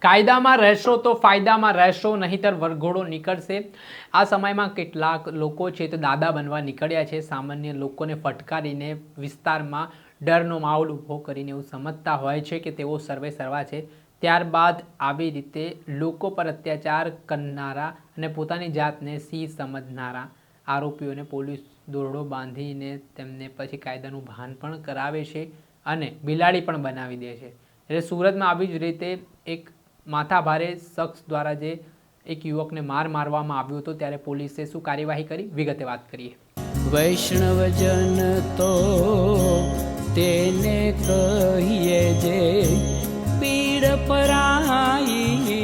કાયદામાં રહેશો તો ફાયદામાં રહેશો, નહીંતર વરઘોડો નીકળશે। આ સમયમાં કેટલાક લોકો છે તે દાદા બનવા નીકળ્યા છે। સામાન્ય લોકોને ફટકારીને વિસ્તારમાં ડરનો માહોલ ઊભો કરીને એવું સમજતા હોય છે કે તેઓ સર્વે સર્વા છે। ત્યારબાદ આવી રીતે લોકો પર અત્યાચાર કરનારા અને પોતાની જાતને સિંહ સમજનારા આરોપીઓને પોલીસ દોરડો બાંધીને તેમને પછી કાયદાનું ભાન પણ કરાવે છે અને બિલાડી પણ બનાવી દે છે। એટલે સુરતમાં આવી જ રીતે એક માથાભારે શખ્સ દ્વારા જે એક યુવકને મારવામાં આવ્યો હતો, ત્યારે પોલીસે શું કાર્યવાહી કરી, વિગતે વાત કરીએ। વૈષ્ણવજન તો તેને કહીએ જે પીડ પરાઈ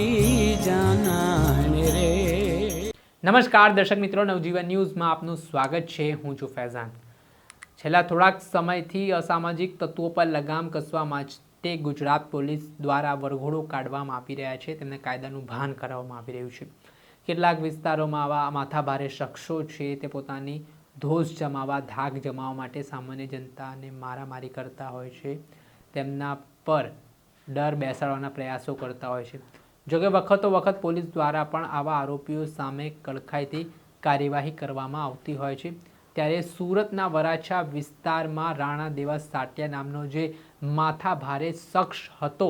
જાનાને રે। નમસ્કાર દર્શક મિત્રો, નવજીવન ન્યૂઝમાં આપનું સ્વાગત છે। હું છું ફૈઝાન। છેલ્લા થોડાક સમયથી અસામાજિક તત્વો પર લગામ કસવા માટે ગુજરાત પોલીસ દ્વારા વરઘોડો કાઢવામાં આવી રહ્યા છે, તેમને કાયદાનું ભાન કરાવવામાં આવી રહ્યું છે। કેટલાક વિસ્તારોમાં આવા માથાભારે શખ્સો છે તે પોતાની ધોષ જમાવવા, ધાક જમાવવા માટે સામાન્ય જનતાને મારામારી કરતા હોય છે, તેમના પર ડર બેસાડવાના પ્રયાસો કરતા હોય છે। જોકે વખતો વખત પોલીસ દ્વારા પણ આવા આરોપીઓ સામે કડકાઈથી કાર્યવાહી કરવામાં આવતી હોય છે। ત્યારે સુરતના વરાછા વિસ્તારમાં રાણા દેવા સાટિયા નામનો જે માથાભારે શખ્સ હતો,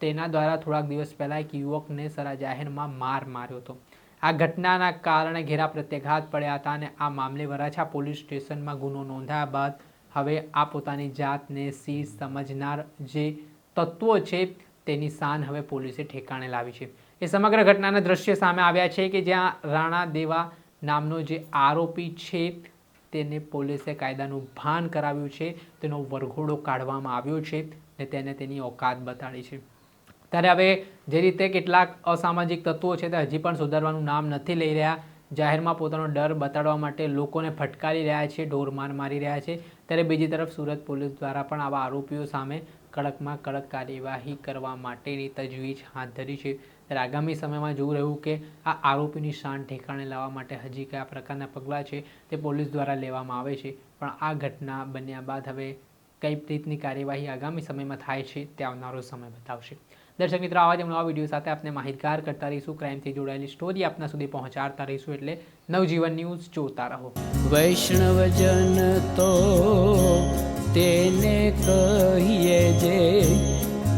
તેના દ્વારા થોડાક દિવસ પહેલાં એક યુવકને સરા જાહેરમાં માર માર્યો હતો। આ ઘટનાના કારણે ઘેરા પ્રત્યાઘાત પડ્યા હતા અને આ મામલે વરાછા પોલીસ સ્ટેશનમાં ગુનો નોંધાયા બાદ હવે આ પોતાની જાતને સિંહ સમજનાર જે તત્વો છે તેની શાન હવે પોલીસે ઠેકાણે લાવી છે। એ સમગ્ર ઘટનાના દ્રશ્ય સામે આવ્યા છે કે જ્યાં રાણા દેવા નામનો જે આરોપી છે તેને પોલીસે કાયદાનું ભાન કરાવ્યું છે, તેનો વરઘોડો કાઢવામાં આવ્યો છે ને તેને તેની औकात બતાડી છે। ત્યારે હવે જે રીતે કેટલાક અસામાજિક તત્વો છે તે હજી પણ સુધારવાનું નામ નથી લઈ રહ્યા, જાહેરમાં પોતાનો ડર બતાડવા માટે લોકોને ફટકારી રહ્યા છે, ઢોરમાર મારી રહ્યા છે। ત્યારે બીજી તરફ સુરત પોલીસ દ્વારા પણ આવા આરોપીઓ સામે કડકમાં કડક કાર્યવાહી કરવા માટેની તજવીજ હાથ ધરી છે। ત્યારે આગામી સમયમાં જોવું રહ્યું કે આ આરોપીની શાન ઠેકાણે લાવવા માટે હજી કયા પ્રકારના પગલાં છે તે પોલીસ દ્વારા લેવામાં આવે છે, પણ આ ઘટના બન્યા બાદ હવે કઈ રીતની કાર્યવાહી આગામી સમયમાં થાય છે તે આવનારો સમય બતાવશે। દર્શક મિત્રો, આવા જ નવા વિડીયો સાથે આપણે માહિતગાર કરતા રહીશું, ક્રાઇમથી જોડાયેલી સ્ટોરી આપના સુધી પહોંચાડતા રહીશું, એટલે નવજીવન ન્યૂઝ જોતા રહો। વૈષ્ણવજન તો તેને કહીએ જે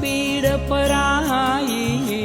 પીડ પરાઈ